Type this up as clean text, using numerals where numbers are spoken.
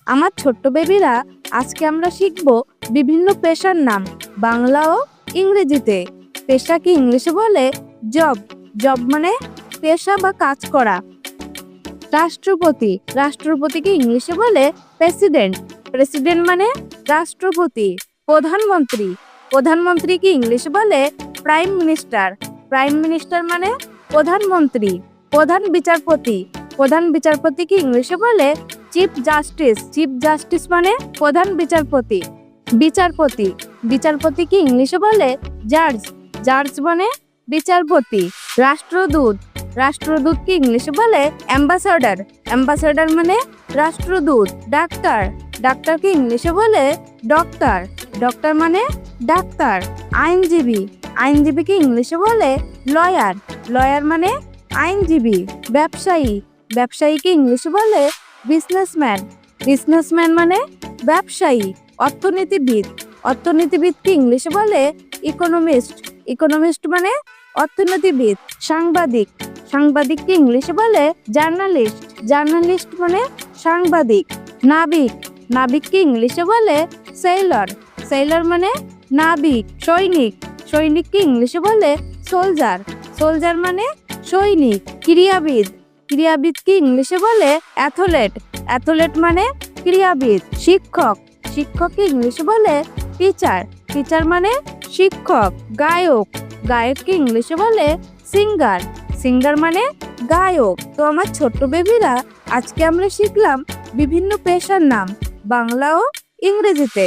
আমার ছোট্ট বেবিরা, আজকে আমরা শিখব বিভিন্ন পেশার নাম বাংলা ও ইংরেজিতে। পেশাকে ইংলিশে বলে জব। জব মানে পেশা বা কাজ করা। রাষ্ট্রপতি, রাষ্ট্রপতিকে ইংলিশে বলে প্রেসিডেন্ট। প্রেসিডেন্ট মানে রাষ্ট্রপতি। প্রধানমন্ত্রী, প্রধানমন্ত্রীকে ইংলিশে বলে প্রাইম মিনিস্টার। প্রাইম মিনিস্টার মানে প্রধানমন্ত্রী। প্রধান বিচারপতি, প্রধান বিচারপতিকে ইংলিশে বলে চিফ জাস্টিস। চিফ জাস্টিস মানে প্রধান বিচারপতি। বিচারপতি, বিচারপতিকে ইংলিশে বলে জাজ। জাজ মানে বিচারপতি। রাষ্ট্রদূত, রাষ্ট্রদূতকে ইংলিশে বলে অ্যাম্বাসাডার। অ্যাম্বাসাডার মানে রাষ্ট্রদূত। ডাক্তার, ডাক্তারকে ইংলিশে বলে ডক্টর। ডক্টর মানে ডাক্তার। আইনজীবী, আইনজীবীকে ইংলিশে বলে লয়ার। লয়ার মানে আইনজীবী। ব্যবসায়ী, ব্যবসায়ীকে ইংলিশে বলে বিজনেসম্যান। বিজনেসম্যান মানে ব্যবসায়ী। অর্থনীতিবিদ, অর্থনীতিবিদকে ইংলিশে বলে ইকোনমিস্ট। ইকোনমিস্ট মানে অর্থনীতিবিদ। সাংবাদিক, সাংবাদিককে ইংলিশে বলে জার্নালিস্ট। জার্নালিস্ট মানে সাংবাদিক। নাবিক, নাবিককে ইংলিশে বলে সেইলর। সেইলর মানে নাবিক। সৈনিক, সৈনিককে ইংলিশে বলে সোলজার। সোলজার মানে সৈনিক। ক্রীড়াবিদ, ক্রীড়াবিদকে ইংলিশে বলে অ্যাথলেট। অ্যাথলেট মানে ক্রীড়াবিদ। শিক্ষক, শিক্ষককে ইংলিশে বলে টিচার। টিচার মানে শিক্ষক। গায়ক, গায়ককে ইংলিশে বলে সিঙ্গার। সিঙ্গার মানে গায়ক। তো আমার ছোট্ট বেবিরা, আজকে আমরা শিখলাম বিভিন্ন পেশার নাম বাংলা ও ইংরেজিতে।